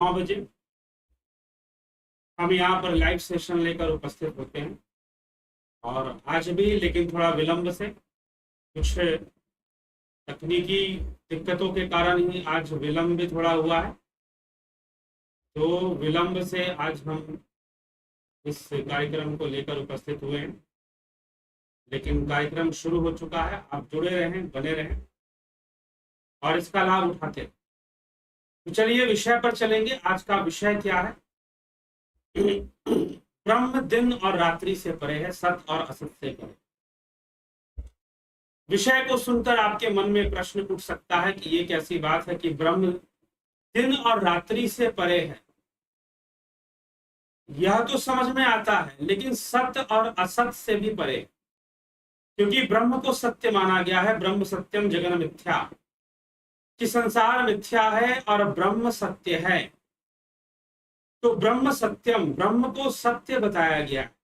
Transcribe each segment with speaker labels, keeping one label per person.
Speaker 1: 9 बजे हम यहाँ पर लाइव सेशन लेकर उपस्थित होते हैं और आज भी लेकिन थोड़ा विलंब से कुछ तकनीकी दिक्कतों के कारण ही आज विलंब भी थोड़ा हुआ है। तो विलंब से आज हम इस कार्यक्रम को लेकर उपस्थित हुए हैं, लेकिन कार्यक्रम शुरू हो चुका है। आप जुड़े रहें, बने रहें और इसका लाभ उठाते रहें। तो चलिए विषय पर चलेंगे। आज का विषय क्या है? ब्रह्म दिन और रात्रि से परे है, सत्य और असत से परे। विषय को सुनकर आपके मन में प्रश्न उठ सकता है कि ये कैसी बात है कि ब्रह्म दिन और रात्रि से परे है। यह तो समझ में आता है, लेकिन सत्य और असत से भी परे, क्योंकि ब्रह्म को सत्य माना गया है। ब्रह्म सत्यम जगन मिथ्या, कि संसार मिथ्या है और ब्रह्म सत्य है। तो ब्रह्म सत्यम, ब्रह्म को सत्य बताया गया है,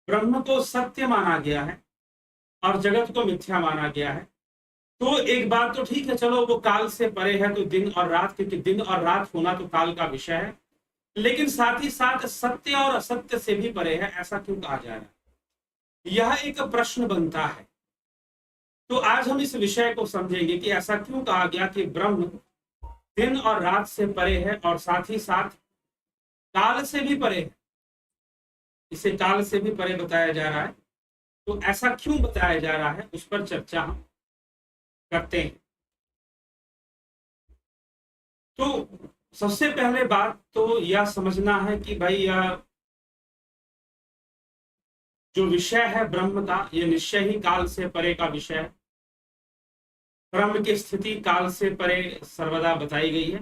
Speaker 1: ब्रह्म को सत्य माना गया है और जगत को मिथ्या माना गया है। तो एक बात तो ठीक है, चलो वो काल से परे है, तो दिन और रात, क्योंकि दिन और रात होना तो काल का विषय है, लेकिन साथ ही साथ सत्य और असत्य से भी परे है, ऐसा क्यों कहा जा रहा है? यह एक प्रश्न बनता है। तो आज हम इस विषय को समझेंगे कि ऐसा क्यों कहा गया कि ब्रह्म दिन और रात से परे है और साथ ही साथ काल से भी परे है। इसे काल से भी परे बताया जा रहा है, तो ऐसा क्यों बताया जा रहा है, उस पर चर्चा हम करते हैं। तो सबसे पहले बात तो यह समझना है कि भाई यह जो विषय है ब्रह्म का, यह निश्चय ही काल से परे का विषय है। ब्रह्म की स्थिति काल से परे सर्वदा बताई गई है,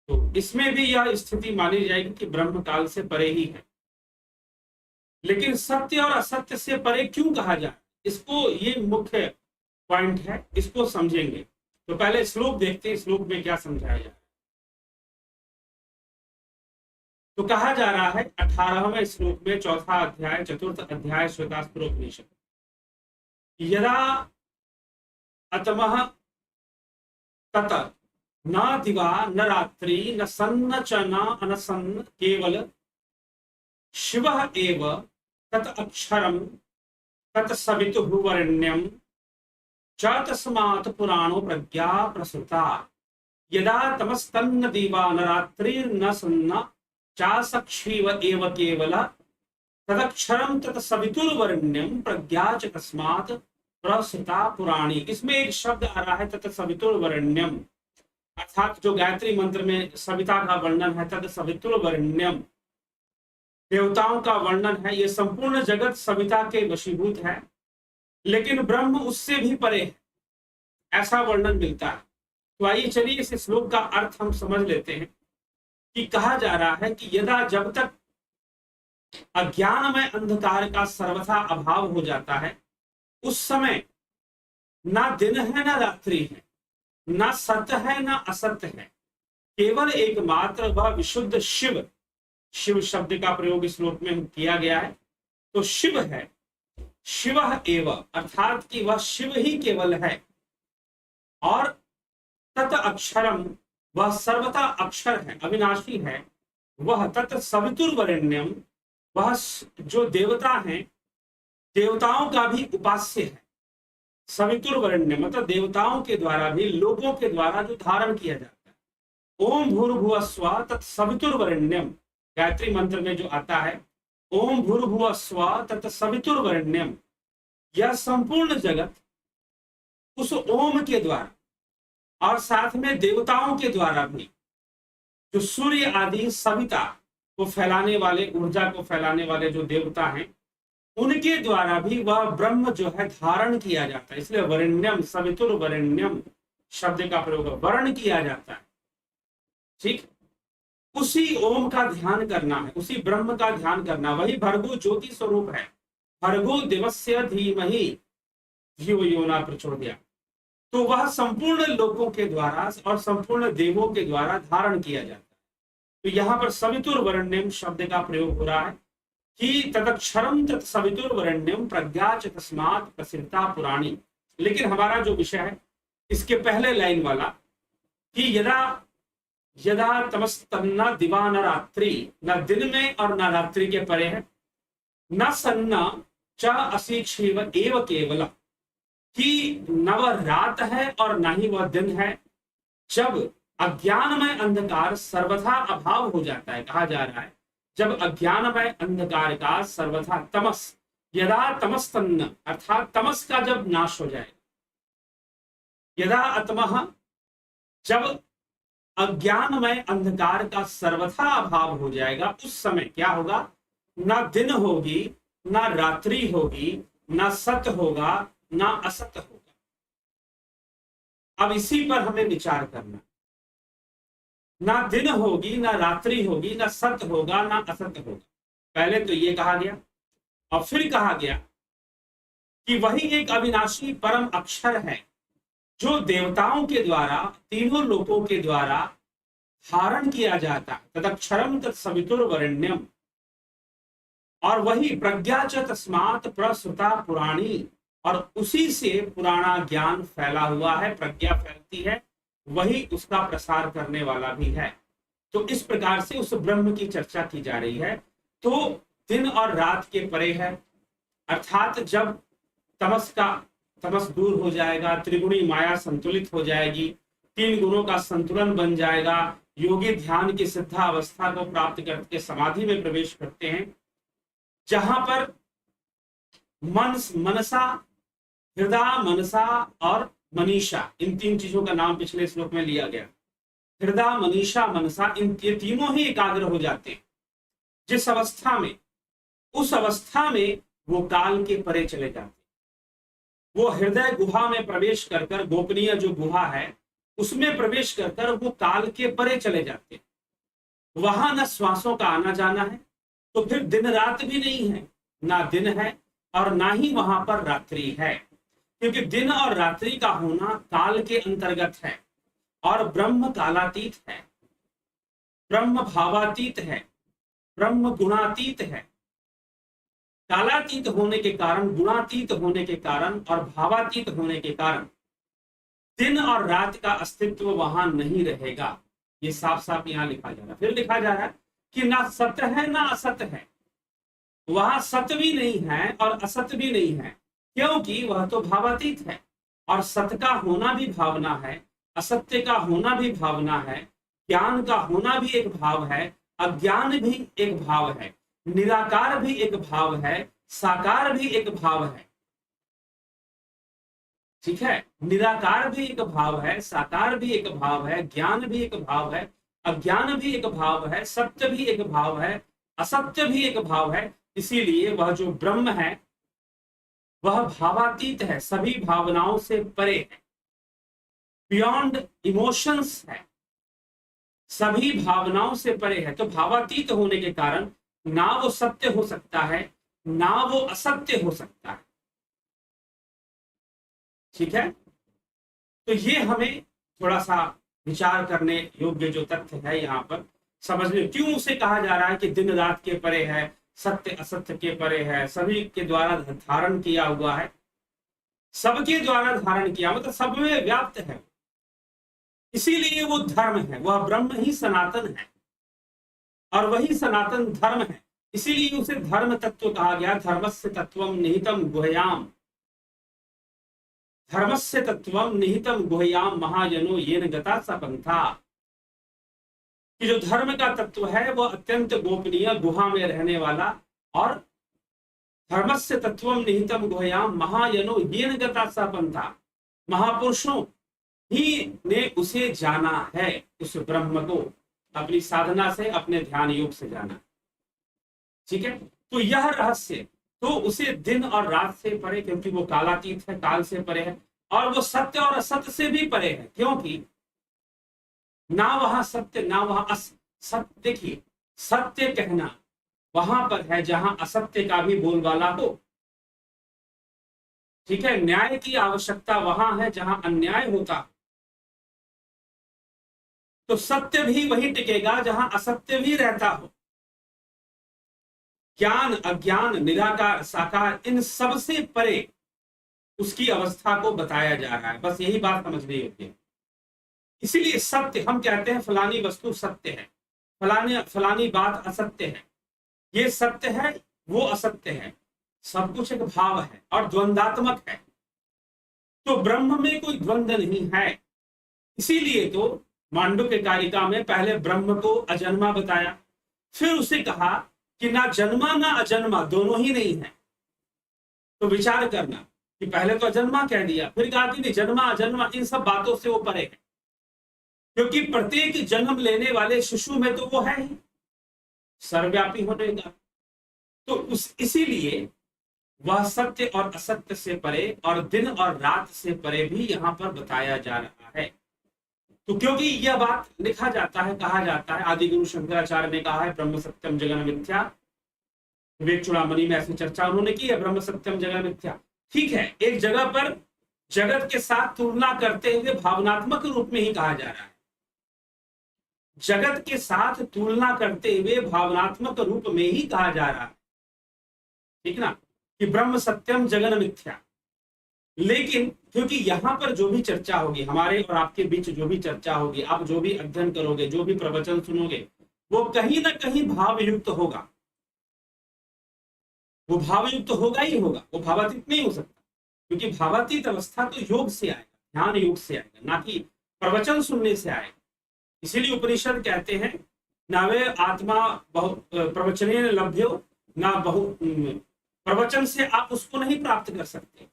Speaker 1: तो इसमें भी यह स्थिति मानी जाएगी कि ब्रह्म काल से परे ही है। लेकिन सत्य और असत्य से परे क्यों कहा जाए, इसको, ये मुख्य पॉइंट है, इसको समझेंगे। तो पहले श्लोक देखते हैं, श्लोक में क्या समझाया जाए। तो कहा जा रहा है 18वें श्लोक में, चौथा अध्याय, चतुर्थ अध्याय श्वेतास्त्रोपनिषद, यदा अतमः तत न दिवा न रात्रि न सन्न च न अनसन्न केवल शिवः एव तत् अक्षरं तत् सवितुः वरेण्यं च तस्मात् पुराणो प्रज्ञा प्रसृता। यदा तमस्तन्न दिवा न रात्रिर्न सन्न चासक्षीव एव केवल तदक्षरं तत् सवितुर्वरेण्यं प्रज्ञा च तस्मात् प्रसृता पुराणी। इसमें एक शब्द आ रहा है तत् सवितुर्वरेण्यम, अर्थात जो गायत्री मंत्र में सविता का वर्णन है, तत् सवितुर्वरेण्यम, देवताओं का वर्णन है। ये संपूर्ण जगत सविता के वशीभूत है, लेकिन ब्रह्म उससे भी परे है, ऐसा वर्णन मिलता है। तो आइए चलिए इस श्लोक का अर्थ हम समझ लेते हैं कि कहा जा रहा है कि यदा, जब तक अज्ञान में अंधकार का सर्वथा अभाव हो जाता है, उस समय ना दिन है ना रात्रि है, ना सत्य है ना असत्य है, केवल एकमात्र वह विशुद्ध शिव, शिव शब्द का प्रयोग इस श्लोक में किया गया है। तो शिव है, शिव एव, अर्थात कि वह शिव ही केवल है, और तत् अक्षरम, वह सर्वथा अक्षर है, अविनाशी है। वह तत् सवितुर्वरेण्यम, वह जो देवता हैं, देवताओं का भी उपास्य है। सवितुर्वरेण्य मतलब देवताओं के द्वारा भी, लोगों के द्वारा जो धारण किया जाता है। ओम भूर्भुवः स्वः तत् सवितुर्वरेण्यम, गायत्री मंत्र में जो आता है, ओम भूर्भुवः स्वः तत् सवितुर्वरेण्यम, यह संपूर्ण जगत उस ओम के द्वारा और साथ में देवताओं के द्वारा भी, जो सूर्य आदि सविता को फैलाने वाले, ऊर्जा को फैलाने वाले जो देवता हैं, उनके द्वारा भी वह ब्रह्म जो है धारण किया जाता है। इसलिए वरेण्यम, सवितुर वरेण्यम शब्द का प्रयोग वर्ण किया जाता है। ठीक, उसी ओम का ध्यान करना है, उसी ब्रह्म का ध्यान करना, वही भर्गो ज्योति स्वरूप है। भर्गो दिवस्य धीमहि धियो यो न प्रचोदयात्। तो वह संपूर्ण लोकों के द्वारा और संपूर्ण देवों के द्वारा धारण किया जाता है। तो यहाँ पर सवितुर वरेण्यम शब्द का प्रयोग हो रहा है कि तदक्षरम तत् सवितुर्वरेण्यम प्रज्ञा च तस्मात् प्रसृता पुराणी। लेकिन हमारा जो विषय है, इसके पहले लाइन वाला, कि यदा यदा तमस्तन्न दिवा न रात्रि, न दिन में और न रात्रि के परे है। न सन्न च असीक्षेव एव केवल, कि न वह रात है और न ही वह दिन है। जब अज्ञानमय अंधकार सर्वथा अभाव हो जाता है, कहा जा रहा है जब अज्ञानमय अंधकार का सर्वथा तमस, यदा तमस्तन्न अर्थात तमस का जब नाश हो जाए, यदा अतमः जब अज्ञानमय अंधकार का सर्वथा अभाव हो जाएगा, उस समय क्या होगा, ना दिन होगी, ना रात्रि होगी, ना सत होगा, ना असत होगा। अब इसी पर हमें विचार करना। ना दिन होगी, ना रात्रि होगी, ना सत होगा, ना असत होगा। पहले तो ये कहा गया और फिर कहा गया कि वही एक अविनाशी परम अक्षर है जो देवताओं के द्वारा, तीनों लोकों के द्वारा धारण किया जाता है। तदक्षरम तत्सवितुर्वरेण्यम, और वही प्रज्ञा च तस्मात् प्रसुता पुराणी, और उसी से पुराना ज्ञान फैला हुआ है, प्रज्ञा फैलती है, वही उसका प्रसार करने वाला भी है। तो इस प्रकार से उस ब्रह्म की चर्चा की जा रही है। तो दिन और रात के परे है, अर्थात जब तमस दूर हो जाएगा, त्रिगुणी माया संतुलित हो जाएगी, तीन गुणों का संतुलन बन जाएगा, योगी ध्यान की सिद्धा अवस्था को प्राप्त करके समाधि में प्रवेश करते हैं, जहां पर मनसा, हृदय, मनसा और मनीषा, इन तीन चीजों का नाम पिछले श्लोक में लिया गया। हृदय, मनीषा, मनसा, ये तीनों ही एकाग्र हो जाते हैं। जिस अवस्था में, उस अवस्था में वो काल के परे चले जाते हैं। वो हृदय गुहा में प्रवेश कर कर, गोपनीय जो गुहा है उसमें प्रवेश कर कर वो काल के परे चले जाते हैं। वहां न श्वासों का आना जाना है, तो फिर दिन रात भी नहीं है, ना दिन है और ना ही वहां पर रात्रि है, क्योंकि दिन और रात्रि का होना काल के अंतर्गत है। और ब्रह्म कालातीत है, ब्रह्म भावातीत है, ब्रह्म गुणातीत है। कालातीत होने के कारण, गुणातीत होने के कारण और भावातीत होने के कारण दिन और रात का अस्तित्व वहां नहीं रहेगा। ये साफ साफ यहां लिखा जा रहा है। फिर लिखा जा रहा है कि ना सत्य है ना असत है, वहां सत्य भी नहीं है और असत्य भी नहीं है, क्योंकि वह तो भावातीत है। और सत्य का होना भी भावना है, असत्य का होना भी भावना है, ज्ञान का होना भी एक भाव है, अज्ञान भी एक भाव है, निराकार भी एक भाव है, साकार भी एक भाव है। ठीक है, निराकार भी एक भाव है, साकार भी एक भाव है, ज्ञान भी एक भाव है, अज्ञान भी एक भाव है, सत्य भी एक भाव है, असत्य भी एक भाव है। इसीलिए वह जो ब्रह्म है वह भावातीत है, सभी भावनाओं से परे है, बियॉन्ड इमोशंस है, सभी भावनाओं से परे है। तो भावातीत होने के कारण ना वो सत्य हो सकता है, ना वो असत्य हो सकता है। ठीक है, तो ये हमें थोड़ा सा विचार करने योग्य जो तथ्य है यहाँ पर समझने, क्यों उसे कहा जा रहा है कि दिन रात के परे है, सत्य असत्य के परे है, सभी के द्वारा धारण किया हुआ है, सबके द्वारा धारण किया, मतलब सब में व्याप्त है, इसीलिए वो धर्म है, वह ब्रह्म ही सनातन है और वही सनातन धर्म है। इसीलिए उसे धर्म तत्व कहा गया। धर्मस्य तत्वम निहितम गुह्याम, धर्मस्य तत्वम निहितम गुह्याम महाजनो येन गता स पंथा, कि जो धर्म का तत्व है वह अत्यंत गोपनीय गुहा में रहने वाला, और धर्मस्य तत्वम निहितम गुह्याम महाजनो येन गता स पंथा, महापुरुषों ही ने उसे जाना है, उस ब्रह्म को अपनी साधना से, अपने ध्यान योग से जाना। ठीक है, तो यह रहस्य, तो उसे दिन और रात से परे, क्योंकि वो कालातीत है, काल से परे है, और वो सत्य और असत्य से भी परे है, क्योंकि ना वहां सत्य ना वहां असत्य। देखिए, सत्य कहना वहां पर है जहां असत्य का भी बोलबाला हो। ठीक है, न्याय की आवश्यकता वहां है जहां अन्याय होता। तो सत्य भी वही टिकेगा जहां असत्य भी रहता हो। ज्ञान, अज्ञान, निराकार, साकार, इन सब से परे उसकी अवस्था को बताया जा रहा है। बस यही बात समझनी होती है। इसीलिए सत्य, हम कहते हैं फलानी वस्तु सत्य है, फलानी बात असत्य है, ये सत्य है वो असत्य है, सब कुछ एक भाव है और द्वंदात्मक है। तो ब्रह्म में कोई द्वंद्व नहीं है। इसीलिए तो मांडुक्य कारिका में पहले ब्रह्म को अजन्मा बताया, फिर उसे कहा कि ना जन्मा ना अजन्मा दोनों ही नहीं है। तो विचार करना कि पहले तो अजन्मा कह दिया, फिर कहा कि नहीं जन्मा अजन्मा, इन सब बातों से वो परे है, क्योंकि प्रत्येक जन्म लेने वाले शिशु में तो वो है ही सर्वव्यापी होने का। तो इसीलिए वह सत्य और असत्य से परे और दिन और रात से परे भी यहाँ पर बताया जा रहा है। तो क्योंकि यह बात लिखा जाता है, कहा जाता है, आदि गुरु शंकराचार्य ने कहा है ब्रह्म सत्यम जगन मिथ्या, विवेक चूड़ामणि में ऐसी चर्चा उन्होंने की है, ब्रह्म सत्यम जगन मिथ्या। ठीक है, एक जगह पर जगत के साथ तुलना करते हुए भावनात्मक रूप में ही कहा जा रहा है, जगत के साथ तुलना करते हुए भावनात्मक रूप में ही कहा जा रहा है, ठीक ना, कि ब्रह्म सत्यम जगन मिथ्या। लेकिन क्योंकि यहां पर जो भी चर्चा होगी, हमारे और आपके बीच जो भी चर्चा होगी, आप जो भी अध्ययन करोगे, जो भी प्रवचन सुनोगे, वो कहीं ना कहीं भावयुक्त होगा, वो भावयुक्त होगा ही होगा, वो भावातीत नहीं हो सकता, क्योंकि भावातीत अवस्था तो योग से आएगा, ध्यान योग से आएगा, ना कि प्रवचन सुनने से आएगा। इसीलिए उपनिषद कहते हैं ना वे आत्मा बहुत प्रवचने लभ्यो, ना बहु प्रवचन से आप उसको नहीं प्राप्त कर सकते,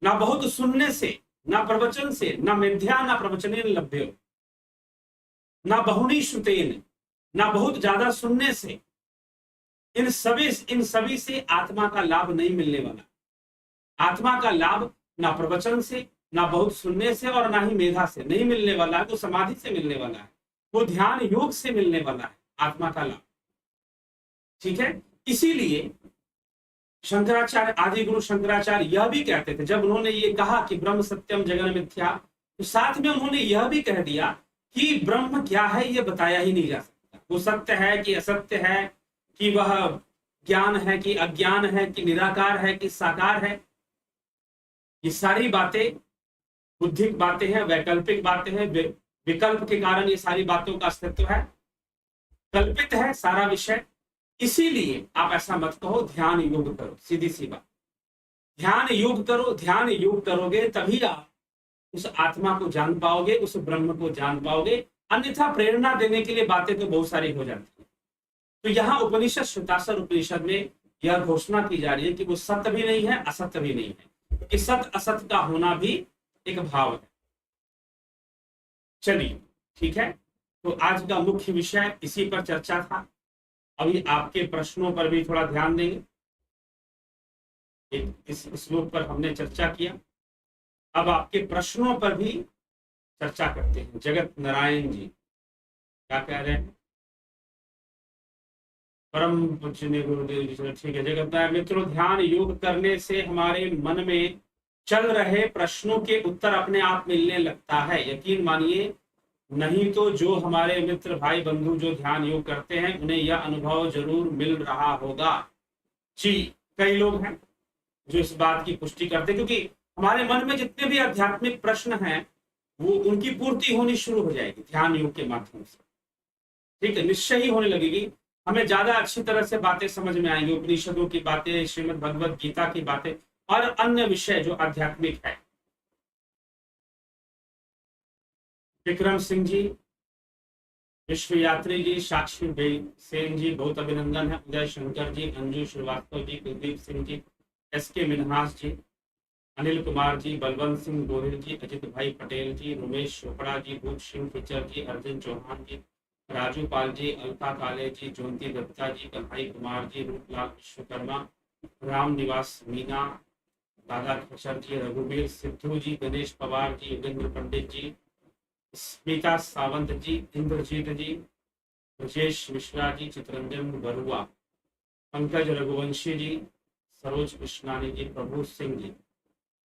Speaker 1: ना बहुत सुनने से, ना प्रवचन से, ना मिथ्या ना प्रवचने लभ्यो, ना बहुनी श्रुतेन, ना बहुत ज्यादा सुनने से, इन सभी से आत्मा का लाभ नहीं मिलने वाला। आत्मा का लाभ ना प्रवचन से, ना बहुत सुनने से और ना ही मेधा से नहीं मिलने वाला है, वो समाधि से मिलने वाला है, वो ध्यान योग से मिलने वाला है आत्मा का लाभ। ठीक है, इसीलिए शंकराचार्य, आदि गुरु शंकराचार्य यह भी कहते थे, जब उन्होंने ये कहा कि ब्रह्म सत्यम जगन मिथ्या, तो साथ में उन्होंने यह भी कह दिया कि ब्रह्म क्या है यह बताया ही नहीं जा सकता, वो सत्य है कि असत्य है, कि वह ज्ञान है कि अज्ञान है, कि निराकार है कि साकार है। ये सारी बातें बुद्धिक बातें हैं, वैकल्पिक बातें हैं, विकल्प के कारण ये सारी बातों का अस्तित्व है, कल्पित है सारा विषय। इसीलिए आप ऐसा मत कहो, ध्यान योग करो, सीधी सी बात, ध्यान योग करो। ध्यान योग करोगे तभी आप उस आत्मा को जान पाओगे, उस ब्रह्म को जान पाओगे, अन्यथा प्रेरणा देने के लिए बातें तो बहुत सारी हो जाती है। तो यहाँ उपनिषद, श्वेताश्वर उपनिषद में यह घोषणा की जा रही है कि वो सत्य भी नहीं है, असत्य भी नहीं है, कि सत्य असत्य का होना भी एक भाव है। चलिए ठीक है, तो आज का मुख्य विषय इसी पर चर्चा था। अभी आपके प्रश्नों पर भी थोड़ा ध्यान देंगे, इस श्लोक पर हमने चर्चा किया, अब आपके प्रश्नों पर भी चर्चा करते हैं। जगत नारायण जी क्या कह रहे हैं? परम पूज्य गुरुदेव जी, ठीक है। जगत नारायण मित्रों, ध्यान योग करने से हमारे मन में चल रहे प्रश्नों के उत्तर अपने आप मिलने लगता है, यकीन मानिए। नहीं तो जो हमारे मित्र भाई बंधु जो ध्यान योग करते हैं उन्हें यह अनुभव जरूर मिल रहा होगा जी। कई लोग हैं जो इस बात की पुष्टि करते हैं, क्योंकि हमारे मन में जितने भी आध्यात्मिक प्रश्न हैं वो उनकी पूर्ति होनी शुरू हो जाएगी ध्यान योग के माध्यम से। ठीक है, निश्चय ही होने लगेगी, हमें ज्यादा अच्छी तरह से बातें समझ में आएंगी, उपनिषदों की बातें, श्रीमद् भगवद गीता की बातें और अन्य विषय जो आध्यात्मिक है। विक्रम सिंह जी, विश्व यात्री जी, साक्षी सेन जी, बहुत अभिनंदन है। उदय शंकर जी, अंजू श्रीवास्तव जी, कुलदीप सिंह जी, एसके मिनहास जी, अनिल कुमार जी, बलवंत सिंह गोहिल जी, अजित भाई पटेल जी, उमेश चोपड़ा जी, भूप सिंह खिचर जी, अर्जुन चौहान जी, राजू पाल जी, अलका काले जी, ज्योति दत्ता जी, कन्हई कुमार जी, रूपलाल विश्वकर्मा, राम निवास मीना, दादा खचर जी, रघुवीर सिद्धू जी, गणेश पवार जी, योगेंद्र पंडित जी, स्मिता सावंत जी, इंद्रजीत जी, ब्रजेश मिश्रा जी, चित्रंजन बरुआ, पंकज रघुवंशी जी, सरोज कृष्णानी जी, प्रभु सिंह जी,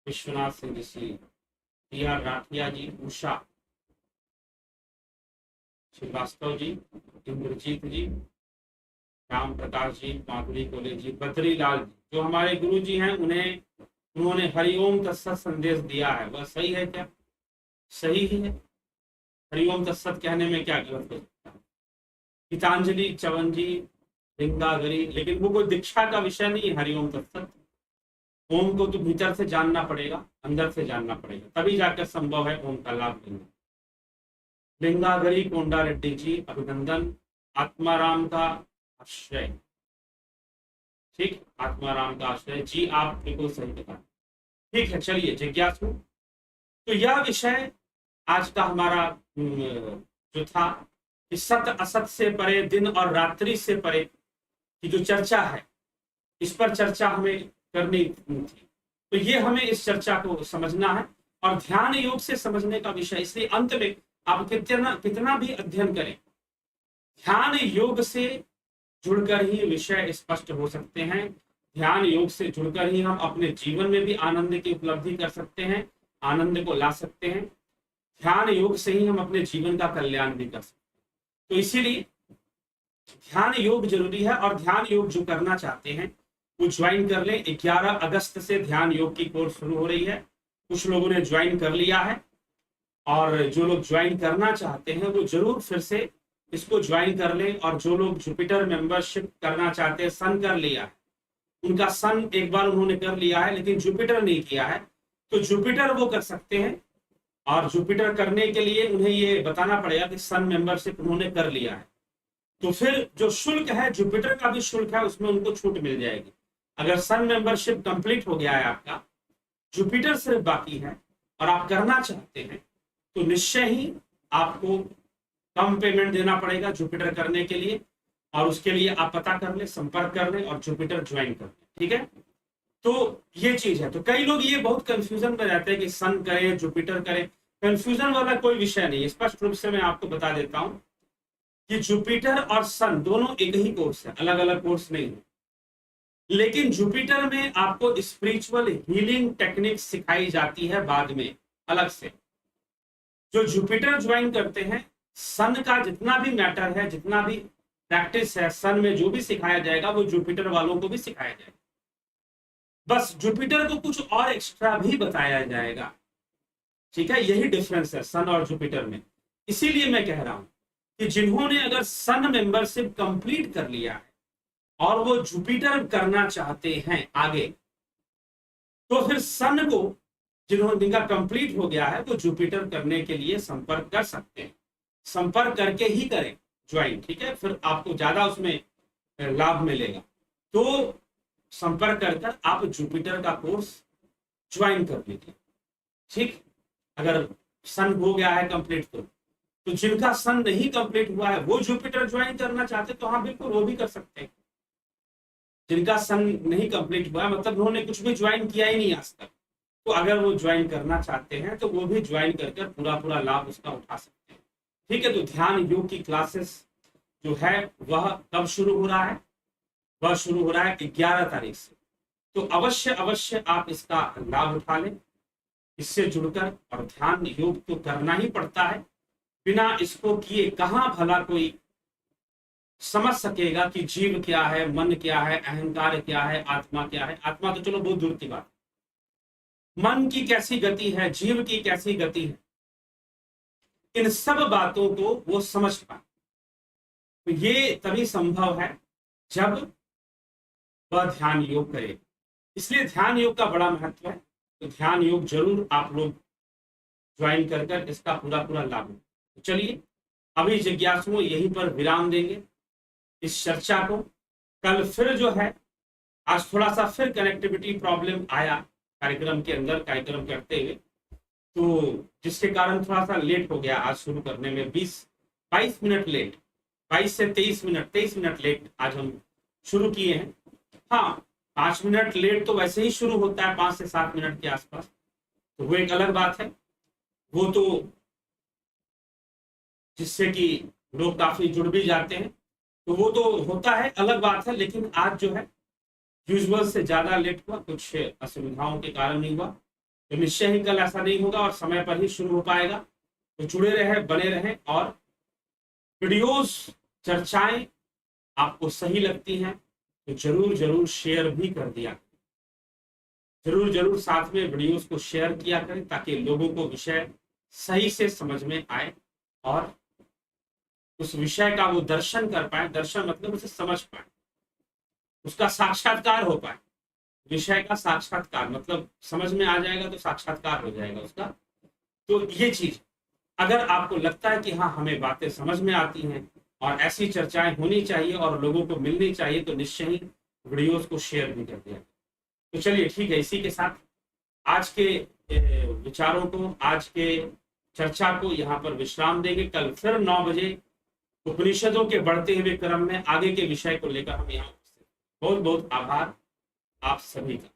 Speaker 1: विश्वनाथ सिंह जी, टीआर राठिया जी, उषा श्रीवास्तव जी, इंद्रजीत जी, राम प्रकाश जी, माधुरी कोले जी, बद्री लाल जी, जो हमारे गुरु जी हैं उन्होंने हरिओम तत्सत संदेश दिया है, वह सही है क्या? सही ही है। हरिओम तत्सत कहने में क्या गलत हो सकता है? गीतांजलि, चवनजी, लिंगागरी, लेकिन वो कोई दीक्षा का विषय नहीं है हरिओम तत्सत। ओम को तो भीतर से जानना पड़ेगा, अंदर से जानना पड़ेगा, तभी जाकर संभव है ओम का लाभ लेना। लिंगागरी कोंडा रेड्डी जी अभिनंदन। आत्माराम का आश्रय, ठीक, आत्माराम का आश्रय जी, आप बिल्कुल सही बता। ठीक है, चलिए जिज्ञासु, तो यह विषय आज का हमारा जो था कि सत असत से परे, दिन और रात्रि से परे की जो चर्चा है, इस पर चर्चा हमें करनी थी। तो ये हमें इस चर्चा को समझना है और ध्यान योग से समझने का विषय, इसलिए अंत में आप कितना भी अध्ययन करें, ध्यान योग से जुड़कर ही विषय स्पष्ट हो सकते हैं। ध्यान योग से जुड़कर ही हम अपने जीवन में भी आनंद की उपलब्धि कर सकते हैं, आनंद को ला सकते हैं। ध्यान योग से ही हम अपने जीवन का कल्याण भी कर सकते हैं। तो इसीलिए ध्यान योग जरूरी है, और ध्यान योग जो करना चाहते हैं वो ज्वाइन कर लें। 11 अगस्त से ध्यान योग की कोर्स शुरू हो रही है। कुछ लोगों ने ज्वाइन कर लिया है, और जो लोग ज्वाइन करना चाहते हैं वो जरूर फिर से इसको ज्वाइन कर लें। और जो लोग जुपिटर मेंबरशिप करना चाहते हैं, सन कर लिया है, उनका सन एक बार उन्होंने कर लिया है लेकिन जुपिटर नहीं किया है, तो जुपिटर वो कर सकते हैं। और जुपिटर करने के लिए उन्हें ये बताना पड़ेगा कि सन मेंबरशिप उन्होंने कर लिया है, तो फिर जो शुल्क है, जुपिटर का भी शुल्क है, उसमें उनको छूट मिल जाएगी। अगर सन मेंबरशिप कंप्लीट हो गया है आपका, जुपिटर सिर्फ बाकी है और आप करना चाहते हैं, तो निश्चय ही आपको कम पेमेंट देना पड़ेगा जुपिटर करने के लिए। और उसके लिए आप पता कर ले, संपर्क कर ले और जुपिटर ज्वाइन कर ले, ठीक है। तो ये चीज है। तो कई लोग ये बहुत कंफ्यूजन में रहते हैं कि सन करें जुपिटर करें। कंफ्यूजन वाला कोई विषय नहीं है, स्पष्ट रूप से मैं आपको बता देता हूं कि जुपिटर और सन दोनों एक ही कोर्स है, अलग अलग कोर्स नहीं है। लेकिन जुपिटर में आपको स्पिरिचुअल हीलिंग टेक्निक सिखाई जाती है बाद में अलग से। जो जुपिटर ज्वाइन करते हैं, सन का जितना भी मैटर है, जितना भी प्रैक्टिस है, सन में जो भी सिखाया जाएगा वो जुपिटर वालों को भी सिखाया जाएगा। बस जुपिटर को कुछ और एक्स्ट्रा भी बताया जाएगा, ठीक है। यही डिफरेंस है सन और जुपिटर में। इसीलिए मैं कह रहा हूं कि जिन्होंने अगर सन मेंबरशिप कंप्लीट कर लिया है और वो जुपिटर करना चाहते हैं आगे, तो फिर सन को जिनका कंप्लीट हो गया है वो जुपिटर करने के लिए संपर्क कर सकते हैं। संपर्क करके ही करें ज्वाइन, ठीक है, फिर आपको ज्यादा उसमें लाभ मिलेगा। तो संपर्क कर आप जुपिटर का कोर्स ज्वाइन कर लीजिए, ठीक। अगर सन हो गया है कंप्लीट, तो जिनका सन नहीं कंप्लीट हुआ है वो जुपिटर ज्वाइन करना चाहते तो हाँ बिल्कुल वो भी कर सकते हैं। जिनका सन नहीं कंप्लीट हुआ है, मतलब उन्होंने कुछ भी ज्वाइन किया ही नहीं आज तक, तो अगर वो ज्वाइन करना चाहते हैं तो वो भी ज्वाइन करके पूरा लाभ उसका उठा सकते हैं, ठीक है। तो ध्यान योग की क्लासेस जो है वह कब शुरू हो रहा है? वह शुरू हो रहा है 11 तारीख से। तो अवश्य आप इसका लाभ उठा लें, इससे जुड़कर। और ध्यान योग तो करना ही पड़ता है, बिना इसको किए कहां भला कोई समझ सकेगा कि जीव क्या है, मन क्या है, अहंकार क्या है, आत्मा क्या है। आत्मा तो चलो बहुत दूर की बात, मन की कैसी गति है, जीव की कैसी गति है, इन सब बातों को वो समझ पाए। तो ये तभी संभव है जब वह ध्यान योग करे। इसलिए ध्यान योग का बड़ा महत्व है। तो ध्यान योग जरूर आप लोग ज्वाइन कर इसका पूरा लाभ हो। तो चलिए अभी जिज्ञासुओं यहीं पर विराम देंगे इस चर्चा को। कल फिर जो है, आज थोड़ा सा फिर कनेक्टिविटी प्रॉब्लम आया कार्यक्रम के अंदर, कार्यक्रम करते हुए, तो जिसके कारण थोड़ा सा लेट हो गया आज शुरू करने में, 22 मिनट लेट, 22 से 23 मिनट लेट आज हम शुरू किए हैं। हाँ, 5 मिनट लेट तो वैसे ही शुरू होता है 5 से 7 मिनट के आसपास, तो वो एक अलग बात है। वो तो जिससे कि लोग काफी जुड़ भी जाते हैं, तो वो तो होता है, अलग बात है। लेकिन आज जो है यूजुअल से ज्यादा लेट हुआ, कुछ असुविधाओं के कारण नहीं हुआ। तो निश्चय ही कल ऐसा नहीं होगा और समय पर ही शुरू हो पाएगा। तो जुड़े रहे, बने रहे, और वीडियोस चर्चाएं आपको सही लगती हैं तो जरूर शेयर भी कर दिया, जरूर साथ में वीडियोस को शेयर किया करें ताकि लोगों को विषय सही से समझ में आए और उस विषय का वो दर्शन कर पाए। दर्शन मतलब उसे समझ पाए, उसका साक्षात्कार हो पाए। विषय का साक्षात्कार मतलब समझ में आ जाएगा तो साक्षात्कार हो जाएगा उसका। तो ये चीज अगर आपको लगता है कि हाँ हमें बातें समझ में आती हैं और ऐसी चर्चाएं होनी चाहिए और लोगों को मिलनी चाहिए, तो निश्चय ही वीडियोस को शेयर भी कर दिया। तो चलिए ठीक है, इसी के साथ आज के विचारों को, आज के चर्चा को यहाँ पर विश्राम देंगे। कल फिर 9 बजे उपनिषदों के बढ़ते हुए क्रम में आगे के विषय को लेकर हम यहाँ। बहुत बहुत आभार आप सभी का।